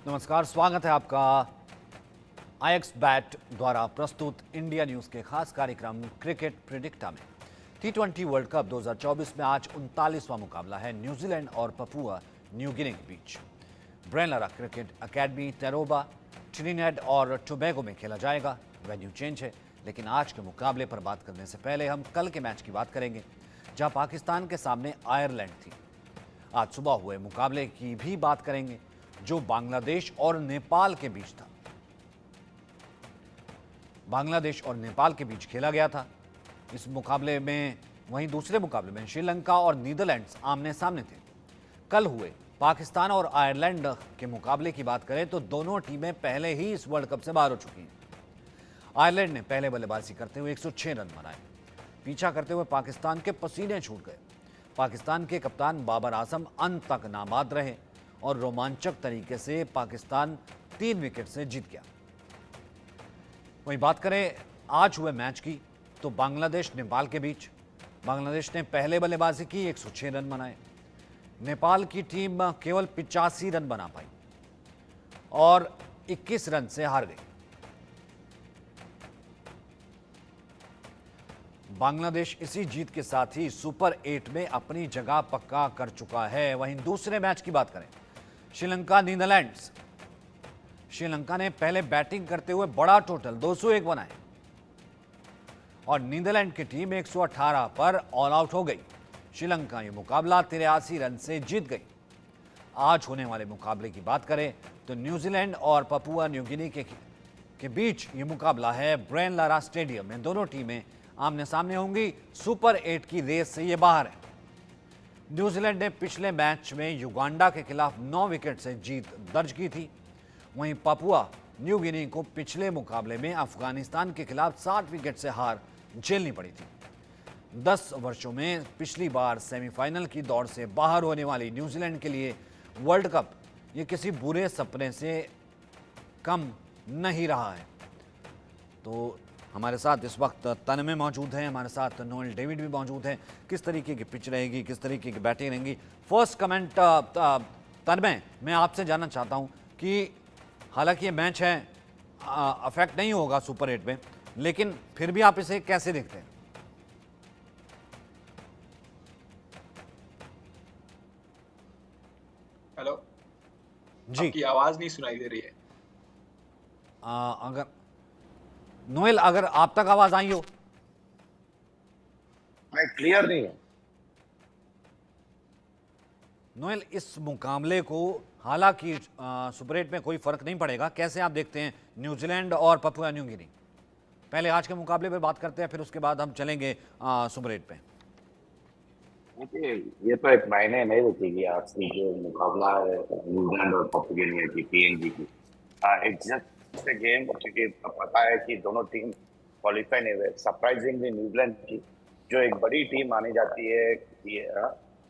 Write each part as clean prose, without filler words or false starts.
नमस्कार, स्वागत है आपका आईएक्स बैट द्वारा प्रस्तुत इंडिया न्यूज के खास कार्यक्रम क्रिकेट प्रिडिक्टा में। टी20 वर्ल्ड कप 2024 में आज 39वां मुकाबला है न्यूजीलैंड और पपुआ न्यू गिनी के बीच। Brian Lara cricket academy Tarouba Trinidad और टोबैगो में खेला जाएगा। वेन्यू चेंज है, लेकिन आज के मुकाबले पर बात करने से पहले हम कल के मैच की बात करेंगे, जहां पाकिस्तान के सामने आयरलैंड थी। आज सुबह हुए मुकाबले की भी बात करेंगे, जो बांग्लादेश और नेपाल के बीच था। बांग्लादेश और नेपाल के बीच खेला गया था इस मुकाबले में। वहीं दूसरे मुकाबले में श्रीलंका और नीदरलैंड्स आमने सामने थे। कल हुए पाकिस्तान और आयरलैंड के मुकाबले की बात करें तो दोनों टीमें पहले ही इस वर्ल्ड कप से बाहर हो चुकी हैं। आयरलैंड ने पहले बल्लेबाजी करते हुए 106 रन बनाए। पीछा करते हुए पाकिस्तान के पसीने छूट गए। पाकिस्तान के कप्तान बाबर आजम अंत तक नाबाद रहे और रोमांचक तरीके से पाकिस्तान 3 विकेट से जीत गया। वहीं बात करें आज हुए मैच की तो बांग्लादेश नेपाल के बीच बांग्लादेश ने पहले बल्लेबाजी की, 106 रन बनाए। नेपाल की टीम केवल 85 रन बना पाई और 21 रन से हार गई। बांग्लादेश इसी जीत के साथ ही सुपर 8 में अपनी जगह पक्का कर चुका है। वहीं दूसरे मैच की बात करें, श्रीलंका नीदरलैंड्स। श्रीलंका ने पहले बैटिंग करते हुए बड़ा टोटल 201 बनाए और नीदरलैंड की टीम 118 पर ऑल आउट हो गई। श्रीलंका ये मुकाबला 83 रन से जीत गई। आज होने वाले मुकाबले की बात करें तो न्यूजीलैंड और पपुआ न्यू गिनी के बीच ये मुकाबला है ब्रेन लारा स्टेडियम में। दोनों टीमें आमने सामने होंगी। सुपर 8 की रेस से ये बाहर है। न्यूजीलैंड ने पिछले मैच में युगांडा के खिलाफ 9 विकेट से जीत दर्ज की थी। वहीं पपुआ न्यू गिनी को पिछले मुकाबले में अफगानिस्तान के खिलाफ 60 विकेट से हार झेलनी पड़ी थी। 10 वर्षों में पिछली बार सेमीफाइनल की दौड़ से बाहर होने वाली न्यूजीलैंड के लिए वर्ल्ड कप ये किसी बुरे सपने से कम नहीं रहा है। तो हमारे साथ इस वक्त तन्मय मौजूद हैं, हमारे साथ नोएल डेविड भी मौजूद हैं। किस तरीके की पिच रहेगी, किस तरीके की बैटिंग रहेंगी, फर्स्ट कमेंट तन्मय, मैं आपसे जानना चाहता हूं कि हालांकि ये मैच है, अफेक्ट नहीं होगा सुपर 8 में, लेकिन फिर भी आप इसे कैसे देखते हैं? हेलो जी। आपकी आवाज नहीं सुनाई दे रही है। अगर नोएल, अगर आप तक आवाज आई हो। मैं क्लियर नहीं हूं। नोएल, इस मुकाबले को हालांकि सुपर 8 में कोई फर्क नहीं पड़ेगा, कैसे आप देखते हैं न्यूजीलैंड और पपुआ न्यू गिनी? पहले आज के मुकाबले पर बात करते हैं, फिर उसके बाद हम चलेंगे सुपर 8 पे। देखिए, ये तो एक मायने नहीं रखेगी आज की जो मुकाबला है न्यूजीलैंड और पपुआ की पीएनजी की। इट्स जस्ट अ गेम, क्योंकि पता है कि दोनों टीम क्वालिफाई नहीं हुए। सरप्राइजिंगली न्यूजीलैंड की जो एक बड़ी टीम मानी जाती है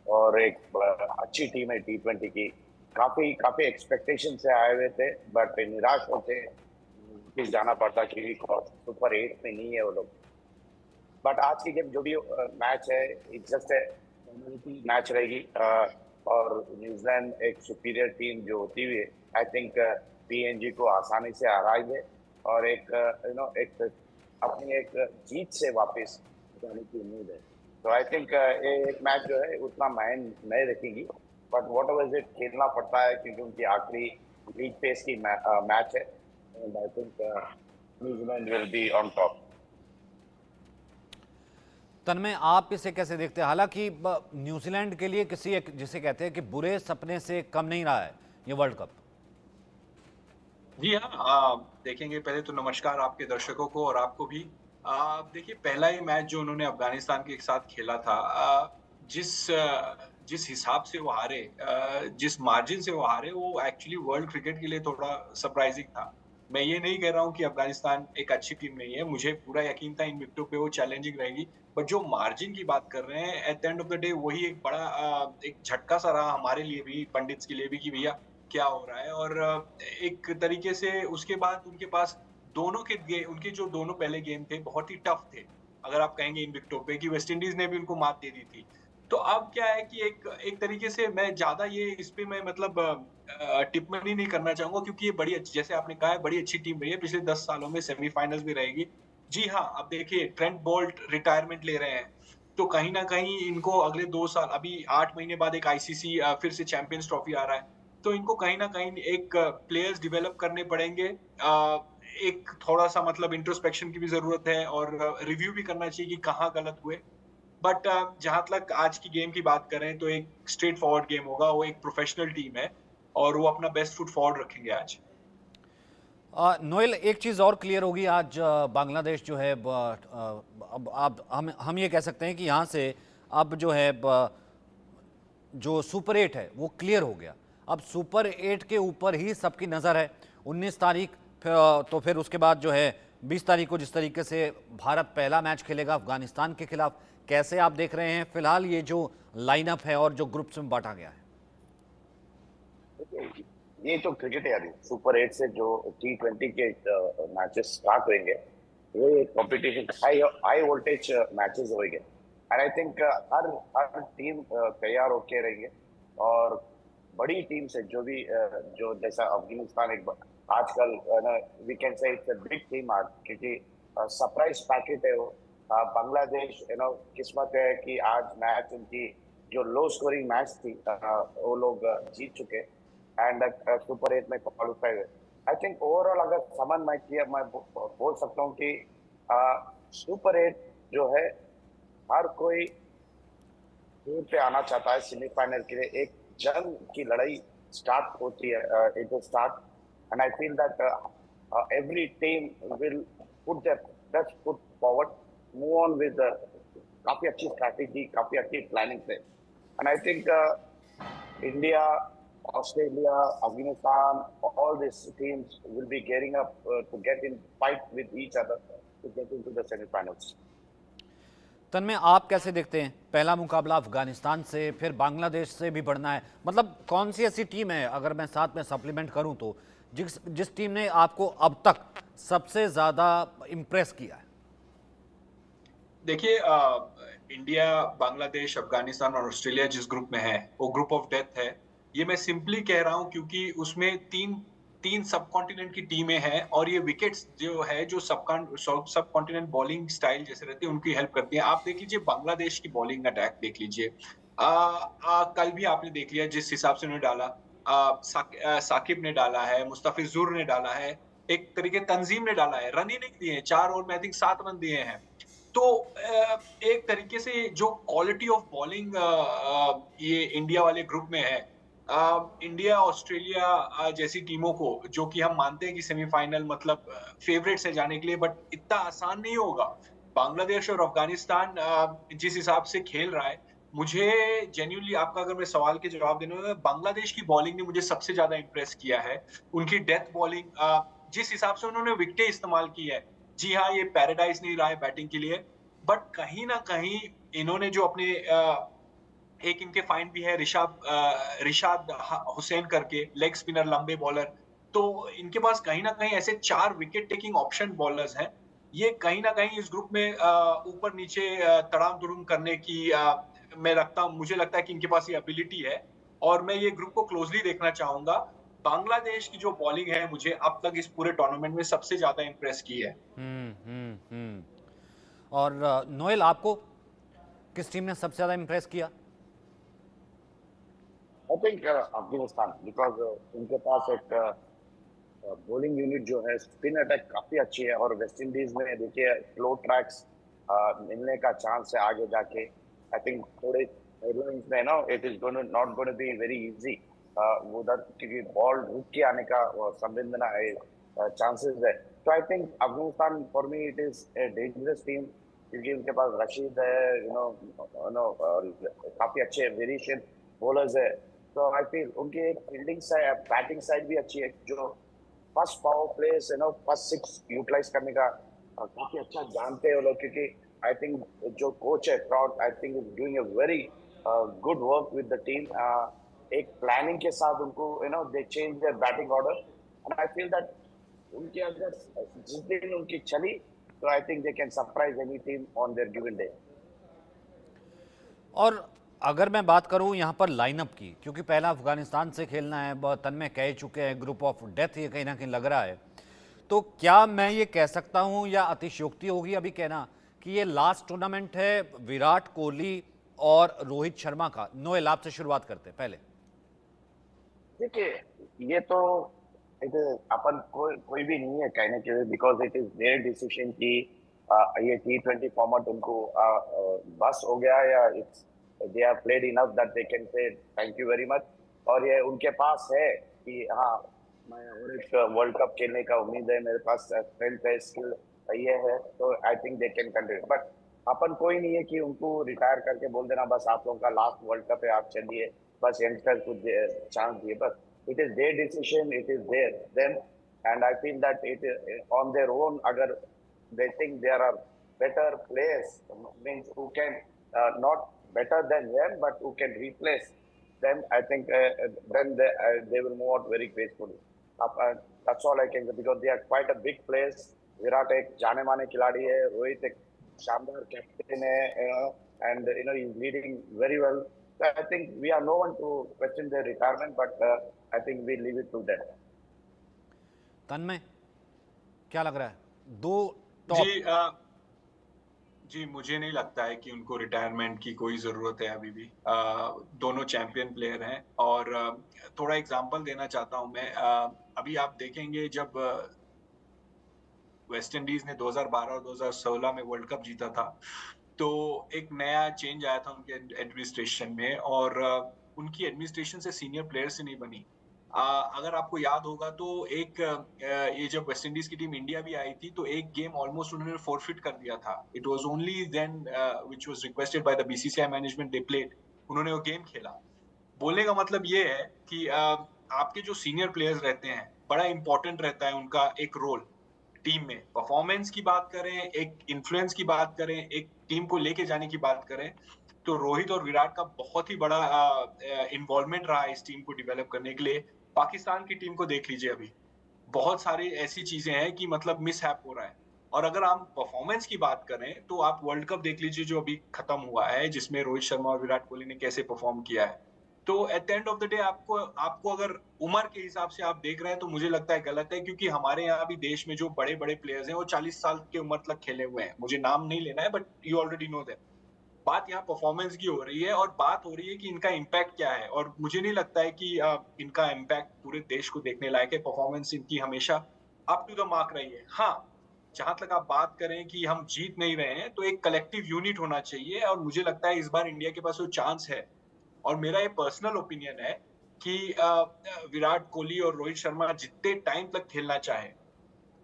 और एक अच्छी टीम है टी20 की, काफी एक्सपेक्टेशन से आए हुए थे, बट निराश होते वापिस जाना पड़ता क्योंकि सुपर 8 में नहीं है वो लोग। बट आज की गेम जो भी मैच है, इट्स जस्ट मैच रहेगी और न्यूजीलैंड एक सुपीरियर टीम जो होती हुई है, आई थिंक पीएनजी को आसानी से हराएंगे और एक अपनी एक जीत से वापस जाने की उम्मीद है। तो आई थिंक ये एक मैच जो है उतना मायने नहीं रखेगी, बट वॉट एवर इट खेलना पड़ता है क्योंकि उनकी आखिरी लीग फेस की मैच है and I think New Zealand will be on top. Tanmay, आप इसे कैसे देखते हैं? हालांकि न्यूजीलैंड के लिए किसी एक जिसे कहते हैं कि बुरे सपने से कम नहीं रहा है ये वर्ल्ड कप। जी हाँ, देखेंगे पहले तो नमस्कार आपके दर्शकों को और आपको भी। देखिए पहला ही मैच जो उन्होंने अफगानिस्तान के साथ खेला था, जिस हिसाब से वो हारे, जिस मार्जिन से वो हारे, वो एक्चुअली वर्ल्ड क्रिकेट के लिए थोड़ा सरप्राइजिंग था। मैं ये नहीं कह रहा हूँ कि अफगानिस्तान एक अच्छी टीम नहीं है, मुझे पूरा यकीन था इन विकेटों पे वो चैलेंजिंग रहेगी। बट जो मार्जिन की बात कर रहे हैं, at the end of the day वही एक बड़ा एक झटका सा रहा हमारे लिए भी, पंडित्स के लिए भी, कि भैया क्या हो रहा है। और एक तरीके से उसके बाद उनके पास उनके जो दोनों पहले गेम थे बहुत ही टफ थे। अगर आप कहेंगे इन विकेटों पे कि वेस्ट इंडीज ने भी उनको मात दे दी थी, तो अब क्या है कि एक एक तरीके से मैं ज़्यादा ये इस पे मैं मतलब टिप्पणी नहीं करना चाहूँगा क्योंकि ये बड़ी अच्छी जैसे आपने कहा है बड़ी अच्छी टीम रही है, पिछले 10 सालों में सेमीफ़ाइनल्स भी रहेगी। जी हाँ, अब देखिए ट्रेंट बोल्ट रिटायरमेंट ले रहे हैं, तो कहीं न कहीं इनको अगले 2 साल अभी 8 महीने बाद एक आईसीसी फिर से चैंपियंस ट्रॉफी आ रहा है, तो इनको कहीं न कहीं एक प्लेयर्स डेवलप करने पड़ेंगे। एक थोड़ा-सा मतलब इंट्रोस्पेक्शन की भी ज़रूरत है और रिव्यू भी करना चाहिए कि कहाँ गलत हुए। बट जहाँ तक आज की गेम की बात करें तो एक स्ट्रेट फॉरवर्ड गेम होगा, वो एक प्रोफेशनल टीम है और वो अपना बेस्ट फुट फॉरवर्ड रखेंगे आज। नोएल, एक चीज़ और क्लियर होगी आज। बांग्लादेश जो है अब हम ये कह सकते हैं कि यहाँ से अब जो है जो सुपर 8 है वो क्लियर हो गया। अब सुपर 8 के ऊपर ही सबकी नज़र है। 19 तारीख तो फिर उसके बाद जो है 20 तारीख को जिस तरीके से भारत पहला मैच खेलेगा अफगानिस्तान के खिलाफ, कैसे आप देख रहे हैं फिलहाल ये जो लाइनअप है और जो ग्रुप्स में बांटा गया है? ये तो क्रिकेट है अभी। सुपर 8 से जो T20 के मैचेस स्टार्ट होंगे, वो एक कंपटीशन हाई वोल्टेज मैचेस होंगे। And I think her her team तैयार होके रहेंगे। और बड़ी टीम से जो भी जो जैसा अफगानिस्तान एक आजकल we can say it's a big team आज, क्योंकि सरप्राइज पैकेट है वो। बांग्लादेश किस्मत है कि आज मैच उनकी जो लो स्कोरिंग मैच थी वो लोग जीत चुके एंड सुपर 8 में क्वालिफाई हुए। आई थिंक ओवरऑल अगर समन मैं किया मैं बोल सकता हूँ कि सुपर 8 जो है हर कोई टूर पे आना चाहता है सेमीफाइनल के लिए। एक जंग की लड़ाई स्टार्ट होती है, it will start and I feel that every team will put their best foot forward, move on with काफी अच्छी स्ट्रैटेजी, काफी अच्छी प्लानिंग से। And I think India, Australia, Afghanistan, all these teams will be gearing up to get in fight with each other to get into the semi-finals. तन्मय, आप कैसे देखते हैं पहला मुकाबला अफगानिस्तान से, फिर बांग्लादेश से भी बढ़ना है? मतलब कौन सी ऐसी टीम है, अगर मैं साथ में सप्लीमेंट करूं तो, जिस टीम ने आपको अब तक सबसे ज्यादा इम्प्रेस किया है? देखिए इंडिया, बांग्लादेश, अफगानिस्तान और ऑस्ट्रेलिया जिस ग्रुप में है, वो ग्रुप ऑफ डेथ है। ये मैं सिंपली कह रहा हूँ क्योंकि उसमें तीन सब कॉन्टिनेंट की टीमें हैं और ये विकेट्स जो है जो सब कॉन्टिनेंट बॉलिंग स्टाइल जैसे रहती है उनकी हेल्प करती है। आप देख लीजिए बांग्लादेश की बॉलिंग अटैक देख लीजिए। कल भी आपने देख लिया जिस हिसाब से उन्होंने डाला। साकिब ने डाला है, मुस्तफिजुर ने डाला है, एक तरीके तंजीम ने डाला है, रन ही नहीं दिए हैं, 4 ओवर में आई थिंक 7 रन दिए हैं। तो एक तरीके से जो क्वालिटी ऑफ बॉलिंग ये इंडिया वाले ग्रुप में है, इंडिया, ऑस्ट्रेलिया जैसी टीमों को जो कि हम मानते हैं कि सेमीफाइनल मतलब फेवरेट्स है जाने के लिए, बट इतना आसान नहीं होगा। बांग्लादेश और अफगानिस्तान जिस हिसाब से खेल रहा है, मुझे जेन्युइनली आपका अगर मैं सवाल के जवाब देना हो, बांग्लादेश की बॉलिंग ने मुझे सबसे ज़्यादा इम्प्रेस किया है। उनकी डेथ बॉलिंग जिस हिसाब से उन्होंने विकेटें इस्तेमाल की है, जी हाँ, ये पैराडाइज़ नहीं रहा है बैटिंग के लिए, बट कहीं न कहीं इन्होंने जो अपने एक इनके फाइंड भी है रिशाद हुसैन करके लेग स्पिनर लंबे बॉलर। तो इनके पास कहीं न कहीं ऐसे 4 विकेट टेकिंग ऑप्शन बॉलर्स हैं। ये कहीं न कहीं इस ग्रुप में ऊपर-नीचे तड़ाम-तुड़ुम करने की मुझे लगता है कि इनके पास ये एबिलिटी है और मैं ये ग्रुप को क्लोज़ली देखना चाहूँगा। बांग्लादेश की जो बॉलिंग है मुझे अब तक इस पूरे टूर्नामेंट में सबसे ज़्यादा इम्प्रेस की है। और नोएल, आपको किस टीम ने सबसे ज्यादा इम्प्रेस किया? आई थिंक अफगानिस्तान, बिकॉज उनके पास एक बॉलिंग यूनिट जो है, स्पिन अटैक काफी अच्छी है। और वेस्ट इंडीज में देखिए स्लो ट्रैक्स मिलने का चांस है आगे जाके। आई थिंक थोड़े हेडलाइंस में ना it is not going to be very easy, उधर क्योंकि बॉल रुक के आने का संभावना है, चांसेस है। तो I think Afghanistan for me it is a dangerous team, क्योंकि उनके पास रशीद है, काफी अच्छे वेरिएशन बॉलर्स है। तो आई फील उनकी एक फील्डिंग साइड, बैटिंग साइड भी अच्छी है, जो first power place first six utilise करने का काफी अच्छा जानते हैं वो लोग। क्योंकि आई थिंक जो कोच है Trott, I think is doing a very good work with the team. एक प्लानिंग के साथ उनको they change their batting order and I feel that उनके अंदर जिस दिन उनकी चली, तो I think they can surprise any team on their given day. और अगर मैं बात करूं यहाँ पर लाइनअप की, क्योंकि पहला अफगानिस्तान से खेलना है, तन्मय कह चुके हैं ग्रुप ऑफ डेथ ये कहीं ना कहीं लग रहा है, तो क्या मैं ये कह सकता हूं या अतिशयोक्ति होगी अभी कहना कि ये लास्ट टूर्नामेंट है विराट कोहली और रोहित शर्मा का? नोएल आपसे शुरुआत करते हैं पहले। देखिए, ये तो इट अपन कोई भी नहीं है कहने के लिए, because it is their decision कि ये T20 फॉर्मेट उनको बस हो गया, या it's they are played enough that they can say thank you very much, और ये उनके पास है कि हाँ, मैं और एक वर्ल्ड कप खेलने का उम्मीद है, मेरे पास स्ट्रेंथ है, स्किल ये है, तो I think they can continue. But अपन कोई नहीं है कि उनको रिटायर करके बोल देना बस आप लोगों का लास्ट वर्ल्ड कप है, आप चलिए, बस यंगस्टर कुछ चांस दिए, बस it is their decision, it is their them, and I feel that it is on their own. Agar they think there are better players, means who can not better than them, but who can replace them, I think then they will move out very gracefully. That's all I can say, because they are quite a big players. Virat एक जाने माने खिलाड़ी है, रोहित एक शानदार captain है, and he's leading very well. So I think we are no one to question their retirement, but I think we leave it to them. तन्मय क्या लग रहा है? दो टॉप। जी जी, मुझे नहीं लगता है कि उनको रिटायरमेंट की कोई जरूरत है अभी भी। दोनों चैंपियन प्लेयर हैं, और थोड़ा एग्जांपल देना चाहता हूं मैं। अभी आप देखेंगे जब वेस्ट इंडीज ने 2012 और 2016 में वर्ल्ड कप जीता था, तो एक नया चेंज आया था उनके एडमिनिस्ट्रेशन में, और उनकी एडमिनिस्ट्रेशन से सीनियर प्लेयर से नहीं बनी। अगर आपको याद होगा तो ये जब वेस्ट इंडीज की टीम इंडिया भी आई थी, तो एक गेम ऑलमोस्ट उन्होंने फोरफिट कर दिया था। It was only then which was requested by the BCCI management, they played, उन्होंने वो गेम खेला। बोलने का मतलब ये है कि आपके जो सीनियर प्लेयर्स रहते हैं, बड़ा इंपॉर्टेंट रहता है उनका एक रोल टीम में। परफॉर्मेंस की बात करें, एक इन्फ्लुएंस की बात करें, एक टीम को लेके जाने की बात करें, तो रोहित और विराट का बहुत ही बड़ा इन्वॉल्वमेंट रहा है इस टीम को डेवलप करने के लिए। पाकिस्तान की टीम को देख लीजिए, अभी बहुत सारी ऐसी चीजें हैं कि मतलब मिसहैप हो रहा है। और अगर आप परफॉर्मेंस की बात करें, तो आप वर्ल्ड कप देख लीजिए जो अभी खत्म हुआ है, जिसमें रोहित शर्मा और विराट कोहली ने कैसे परफॉर्म किया है। तो at the end of the day आपको अगर उम्र के हिसाब से आप देख रहे हैं, तो मुझे लगता है गलत है, क्योंकि हमारे यहाँ भी देश में जो बड़े बड़े प्लेयर्स हैं वो 40 साल की उम्र तक खेले हुए हैं। मुझे नाम नहीं लेना है, but you already know that. बात यहाँ परफॉर्मेंस की हो रही है, और बात हो रही है कि इनका इम्पैक्ट क्या है। और मुझे नहीं लगता है कि इनका इम्पैक्ट पूरे देश को देखने लायक है। परफॉर्मेंस इनकी हमेशा अप टू द मार्क रही है। हाँ, जहां तक आप बात करें कि हम जीत नहीं रहे हैं, तो एक कलेक्टिव यूनिट होना चाहिए, और मुझे लगता है इस बार इंडिया के पास वो चांस है। और मेरा ये पर्सनल ओपिनियन है कि विराट कोहली और रोहित शर्मा जितने टाइम तक खेलना चाहे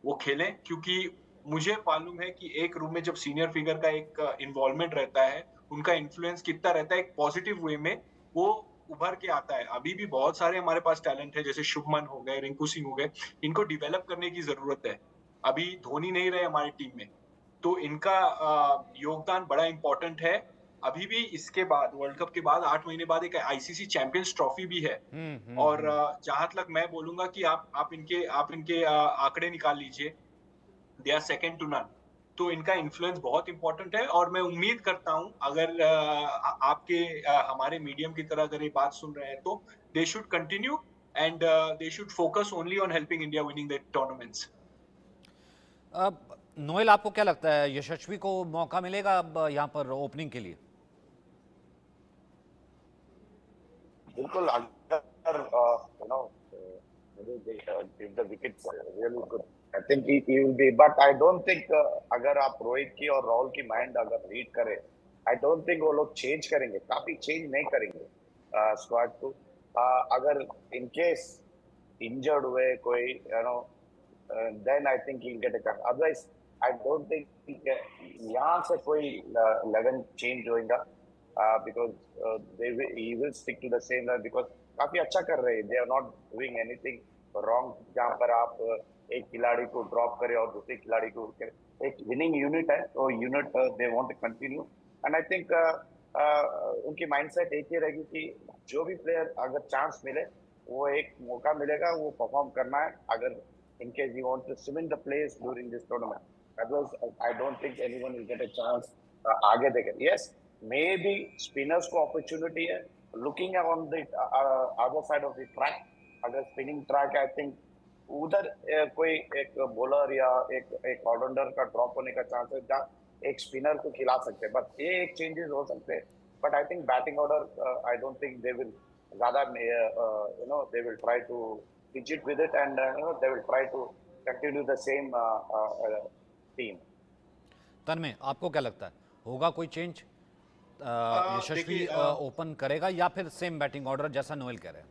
वो खेलें, क्योंकि मुझे मालूम है कि एक रूम में जब सीनियर फिगर का एक इन्वॉल्वमेंट रहता है, उनका इन्फ्लुएंस कितना रहता है, एक पॉजिटिव वे में वो उभर के आता है। अभी भी बहुत सारे हमारे पास टैलेंट है, जैसे शुभमन हो गए, रिंकू सिंह हो गए, इनको डेवलप करने की जरूरत है। अभी धोनी नहीं रहे हमारी टीम में, तो इनका योगदान बड़ा इंपॉर्टेंट है। अभी भी इसके बाद, वर्ल्ड कप के बाद 8 महीने बाद एक आईसीसी चैंपियंस ट्रॉफी भी है। और जहां तक मैं बोलूंगा कि आप इनके आंकड़े निकाल लीजिए, they are second to none. तो इनका इन्फ्लुएंस बहुत इंपॉर्टेंट है, और मैं उम्मीद करता हूं अगर आपके हमारे मीडियम की तरह अगर ये बात सुन रहे हैं, तो they should continue, and they should focus only on helping India winning the tournaments. अब नोएल आपको क्या लगता है, यशस्वी को मौका मिलेगा अब यहाँ पर ओपनिंग के लिए? बिल्कुल, अगर if the wickets are really good, I think he will be, but I don't think अगर आप रोहित की और राहुल की माइंड अगर रीड करें, I don't think वो लोग चेंज करेंगे, काफी चेंज नहीं करेंगे स्क्वाड को। अगर इन केस इंजर्ड हुए कोई, then I think he'll get a chance. Otherwise, I don't think यहाँ से कोई 11 चेंज होगा, because he will stick to the same line, because काफी अच्छा कर रहे हैं, they are not doing anything wrong, जहाँ पर आप एक खिलाड़ी को ड्रॉप करें और दूसरे खिलाड़ी को करें। एक विनिंग यूनिट है, तो unit they want to continue, and I think उनकी माइंडसेट एक ही रहेगी कि जो भी प्लेयर अगर चांस मिले, वो एक मौका मिलेगा, वो परफॉर्म करना है। अगर in case you want to swim in the place during this tournament, otherwise I don't think anyone will get a chance आगे देकर। Yes, मे बी स्पिनर्स को अपॉर्चुनिटी है looking on the other side of the track. अगर spinning track I think उधर कोई एक bowler या एक ऑलराउंडर का ड्रॉप होने का चांस है जहाँ एक स्पिनर को खिला सकते हैं. बट ये एक चेंजेस हो सकते हैं. But I think batting order I don't think they will rather they will try to fidget with it and they will try to continue the same team. तन्मय, आपको क्या लगता है, होगा कोई चेंज? यशस्वी देखिए, ओपन करेगा या फिर सेम बैटिंग ऑर्डर जैसा नोएल कह रहे हैं?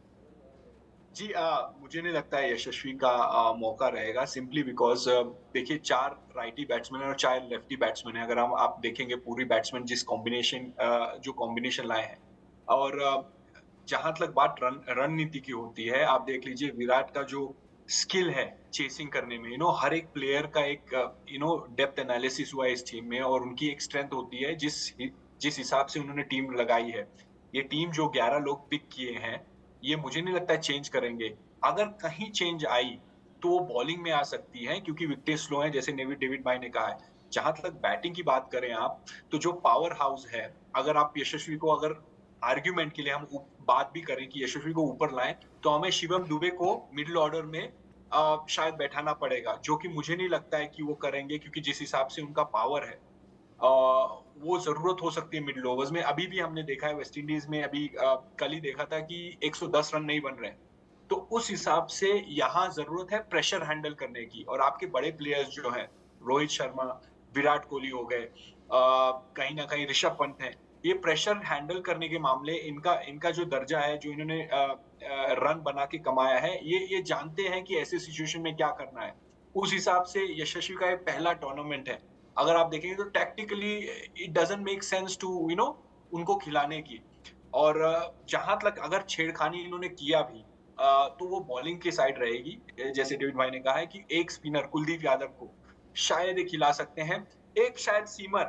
जी मुझे नहीं लगता है यशस्वी का मौका रहेगा सिंपली बिकॉज देखिए 4 राइटी बैट्समैन और 4 लेफ्टी बैट्समैन है. अगर हम आप देखेंगे पूरी बैट्समैन जिस कॉम्बिनेशन जो कॉम्बिनेशन लाए हैं और जहां तक बात रणनीति की होती है, आप देख लीजिए विराट का जो स्किल है चेसिंग करने में, हर एक प्लेयर का एक डेप्थ एनालिसिस हुआ है इस टीम में और उनकी एक स्ट्रेंथ होती है जिस हिसाब से उन्होंने टीम लगाई है. ये टीम जो 11 लोग पिक किए हैं, ये मुझे नहीं लगता है चेंज करेंगे. अगर कहीं चेंज आई तो वो बॉलिंग में आ सकती है क्योंकि विकेट स्लो है जैसे डेविड भाई ने कहा है. जहां तक बैटिंग की बात करें आप, तो जो पावर हाउस है, अगर आप यशस्वी को अगर आर्ग्यूमेंट के लिए हम बात भी करें कि यशस्वी को ऊपर लाएं, तो हमें शिवम दुबे को मिडिल ऑर्डर में शायद बैठाना पड़ेगा, जो कि मुझे नहीं लगता है कि वो करेंगे क्योंकि जिस हिसाब से उनका पावर है वो जरूरत हो सकती है मिडिल ओवर्स में. अभी भी हमने देखा है वेस्ट इंडीज में, अभी कल ही देखा था कि 110 रन नहीं बन रहे. तो उस हिसाब से यहाँ जरूरत है प्रेशर हैंडल करने की. और आपके बड़े प्लेयर्स जो हैं, रोहित शर्मा, विराट कोहली हो गए, कहीं ना कहीं ऋषभ पंत है, ये प्रेशर हैंडल करने के मामले इनका इनका जो दर्जा है, जो इन्होंने रन बना के कमाया है, ये जानते हैं कि ऐसे सिचुएशन में क्या करना है. उस हिसाब से यशस्वी का ये पहला टूर्नामेंट है. अगर आप देखेंगे तो tactically it doesn't make sense to उनको खिलाने की. और जहां तक अगर छेड़खानी इन्होंने किया भी तो वो बॉलिंग की साइड रहेगी. जैसे डेविड भाई ने कहा है कि एक स्पिनर कुलदीप यादव को शायद ये खिला सकते हैं, एक शायद सीमर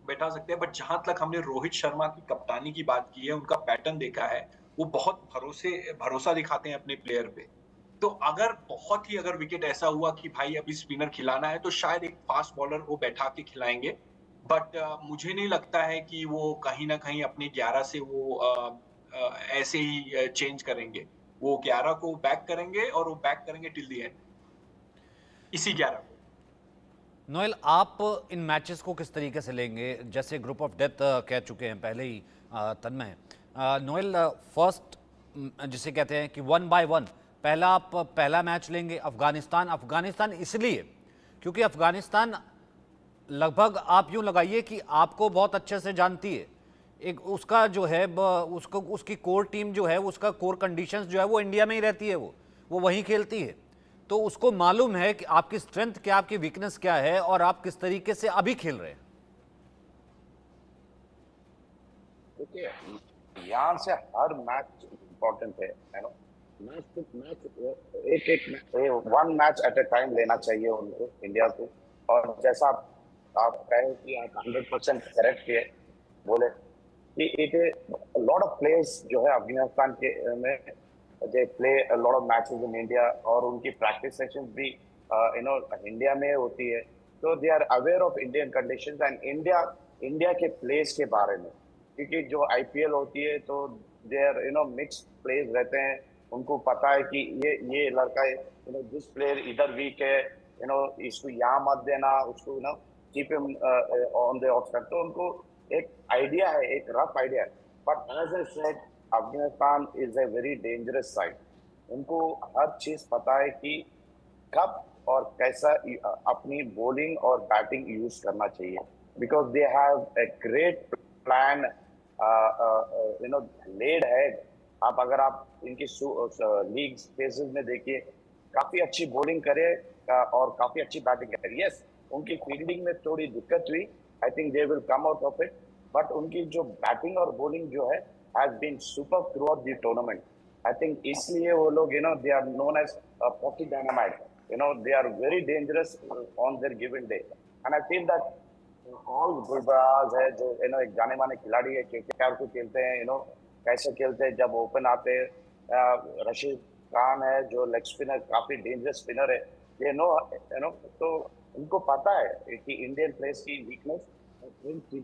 बैठा सकते हैं. बट जहां तक हमने रोहित शर्मा की कप्तानी की बात की है, उनका पैटर्न देखा है, वो बहुत भरोसा दिखाते हैं अपने प्लेयर पे. तो अगर विकेट ऐसा हुआ कि भाई अभी स्पिनर खिलाना है, तो शायद एक फास्ट बॉलर वो बैठा के खिलाएंगे. बट मुझे नहीं लगता है कि वो कहीं ना कहीं अपने 11 से वो ऐसे ही चेंज करेंगे. वो 11 को बैक करेंगे और वो बैक करेंगे टिल दी एंड, इसी 11 को. नोएल, आप इन मैचेस को किस तरीके से लेंगे? जैसे ग्रुप ऑफ डेथ कह चुके हैं पहले ही तन्मय. नोएल, फर्स्ट जिसे कहते हैं कि 1 बाय 1 पहला मैच लेंगे अफगानिस्तान इसलिए क्योंकि अफगानिस्तान लगभग आप यूं लगाइए कि आपको बहुत अच्छे से जानती है. एक उसका जो है उसको उसकी कोर टीम जो है, उसका कोर कंडीशंस जो है वो इंडिया में ही रहती है, वो वहीं खेलती है. तो उसको मालूम है कि आपकी स्ट्रेंथ क्या, आपकी वीकनेस क्या है और आप किस तरीके से अभी खेल रहे हैं. देखिए, यहाँ से हर मैच इम्पोर्टेंट है नो. मैच एक one match at a time लेना चाहिए उनको, इंडिया को. और जैसा आप कहें कि आप 100% करेक्ट किए, बोले कि इट लॉट ऑफ प्लेयर्स जो है अफगानिस्तान के में they play a lot of matches in India और उनकी प्रैक्टिस सेशंस भी इंडिया में होती है. तो they are aware of Indian conditions and India के प्लेस के बारे में. क्योंकि जो आईपीएल होती है तो दे आर मिक्स प्लेयर्स रहते हैं. उनको पता है कि ये लड़का दिस प्लेयर इधर वीक है, इसको यहाँ मत देना, उसको keep him on the option. तो उनको एक आइडिया है, एक रफ आइडिया है. But as I said, Afghanistan is a very dangerous side. उनको हर चीज पता है कि कब और कैसा अपनी बॉलिंग और बैटिंग यूज करना चाहिए. Because they have a great plan laid है. अगर आप इनकी लीग फेजेस में देखिए, काफी अच्छी बॉलिंग करे और काफी अच्छी बैटिंग करे. यस, उनकी फील्डिंग में थोड़ी दिक्कत हुई. I think they will come out of it. But उनकी जो बैटिंग और बॉलिंग जो है has been super throughout the tournament. I think इसलिए वो लोग they are known as pocket dynamite. They are very dangerous on their given day. And I feel that all गुलबराज है जो एक जाने माने खिलाड़ी है, केकेआर को खेलते हैं, कैसे खेलते हैं जब ओपन आते हैं. रशीद खान है जो लेग स्पिनर, काफी डेंजरस स्पिनर है. ये तो उनको पता है कि इंडियन प्लेयर्स की वीकनेस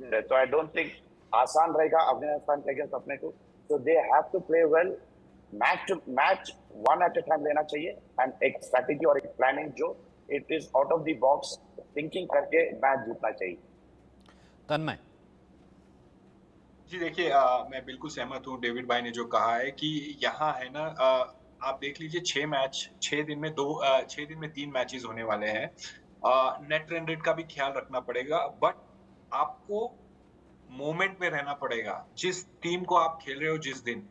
है. तो आई डोंट थिंक आसान रहेगा अफगानिस्तान के अगेंस्ट अपने को। तो they have to play well, match to match, one at a time लेना चाहिए, एंड एक स्ट्रैटेजी और एक प्लानिंग जो it is out of the box thinking करके मैच जीतना चाहिए। तन्मय। जी देखिए, मैं बिल्कुल सहमत हूँ डेविड भाई ने जो कहा है कि यहाँ है ना, आप देख लीजिए 6 मैच 6 दिन में 6 दिन में 3 मैचेस होने वाले हैं। नेट रन रेट का भी ख्याल रखना पड़ेगा, बट आपको मोमेंट में रहना पड़ेगा। जिस टीम को आप खेल रहे हो जिस दिन,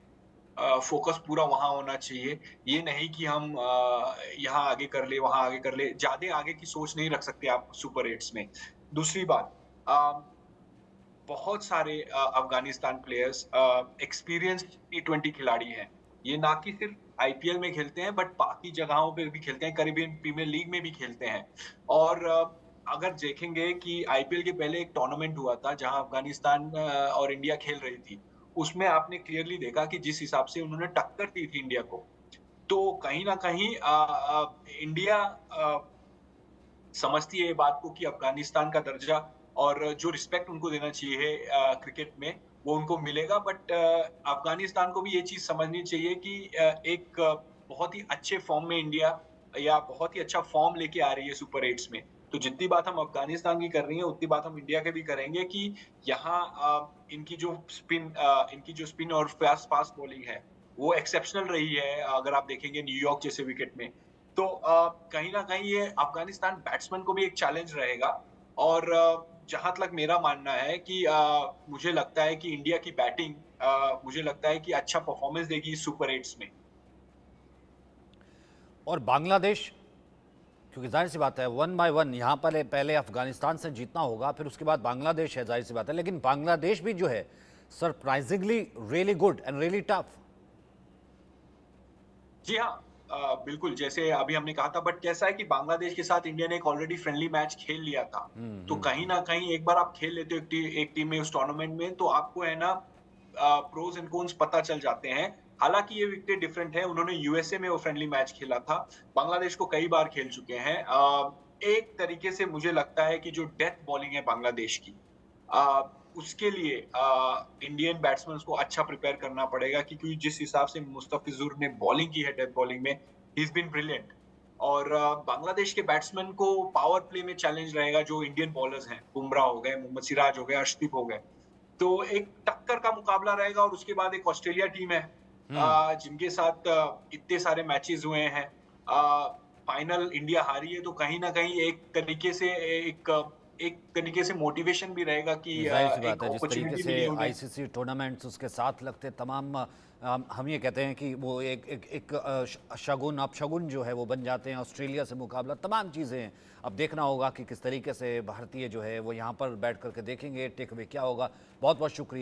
फोकस पूरा वहाँ होना चाहिए। ये नहीं कि हम यहाँ आगे कर ले, वहाँ आगे कर ले। ज़्यादा आगे की सोच नहीं रख सकते आप सुपर 8s में। दूसरी बात, बहुत सारे अफ़गानिस्तान प्लेयर्स एक्सपीरियंस्ड टी20 खिलाड़ी हैं। ये ना कि सिर्फ़ आईपीएल में खेलते हैं, बट बाकी जगहों पे भी खेलते हैं, कैरिबियन प्रीमियर लीग में भी खेलते हैं। और अगर देखेंगे कि आईपीएल के पहले एक टूर्नामेंट हुआ था, जहाँ अफ़गानिस्तान और इंडिया खेल रही थी। उसमें आपने क्लियरली देखा कि जिस हिसाब से उन्होंने टक्कर दी थी इंडिया को, तो कहीं न कहीं इंडिया समझती है ये बात को कि अफ़गानिस्तान का दर्जा और जो रिस्पेक्ट उनको देना चाहिए क्रिकेट में, वो उनको मिलेगा। बट अफ़गानिस्तान को भी ये चीज़ समझनी चाहिए कि एक बहुत ही अच्छे फ़ॉर्म में इंडिया या बहुत ही अच्छा फ़ॉर्म लेके आ रही है सुपर 8s में। तो जितनी बात हम अफ़गानिस्तान की कर रही हैं, उतनी बात हम इंडिया की भी करेंगे कि यहाँ इनकी जो स्पिन और फ़ास्ट फ़ास्ट बॉलिंग है, वो एक्सेप्शनल रही है। अगर आप देखेंगे न्यूयॉर्क जैसे विकेट में, तो कहीं न कहीं ये अफ़गानिस्तान बैट्समैन को भी एक चैलेंज रहेगा। और जहाँ तक मेरा मानना है कि मुझे लगता है कि इंडिया की बैटिंग मुझे लगता है कि अच्छा परफ़ॉर्मेंस देगी इस सुपर 8s में। और बांग्लादेश, क्योंकि जाहिर सी बात है 1 बाय 1 यहाँ पर पहले अफगानिस्तान से जीतना होगा, फिर उसके बाद बांग्लादेश है, जाहिर सी बात है। लेकिन बांग्लादेश भी जो है surprisingly really good and really tough. जी हाँ, बिल्कुल, जैसे अभी हमने कहा था, बट कैसा है कि बांग्लादेश के साथ इंडिया ने एक ऑलरेडी फ्रेंडली मैच खेल लिया था। तो कहीं न कहीं एक बार आप खेल लेते हो एक टीम में उस टूर्नामेंट में, तो आपको है ना प्रोस एंड कॉन्स पता चल जाते हैं। हालाँकि ये विकेट डिफरेंट है, उन्होंने यूएसए में वो फ्रेंडली मैच खेला था, बांग्लादेश को कई बार खेल चुके हैं। एक तरीके से मुझे लगता है कि जो डेथ बॉलिंग है बांग्लादेश की, उसके लिए इंडियन बैट्समैन को अच्छा प्रिपेयर करना पड़ेगा, क्योंकि जिस हिसाब से मुस्तफिजुर ने बॉलिंग की है डेथ बॉलिंग में, ही इज़ बीन ब्रिलियंट। और बांग्लादेश के बैट्समैन को पावर प्ले में चैलेंज रहेगा, जो इंडियन बॉलर्स हैं, बुमराह हो गए, मोहम्मद सिराज हो गए, अर्शदीप हो गए। तो एक टक्कर का मुकाबला रहेगा। और उसके बाद एक ऑस्ट्रेलिया टीम है जिनके साथ इतने सारे मैचेस हुए हैं। फाइनल इंडिया हारी है, तो कहीं न कहीं एक तरीके से मोटिवेशन भी रहेगा कि जाहिर सी एक बात है, जिस तरीके अपॉर्चुनिटी से मिली उन्हें। आईसीसी टूर्नामेंट्स उसके साथ लगते तमाम हम ये कहते हैं कि वो एक शगुन अपशगुन जो है वो बन जाते हैं। ऑस्ट्रेलिया से मुकाबला, तमाम चीज़ें हैं। अब देखना होगा कि किस तरीके से भारतीय जो है वो यहाँ पर बैठ करके देखेंगे, टेक अवे क्या होगा। बहुत बहुत शुक्रिया।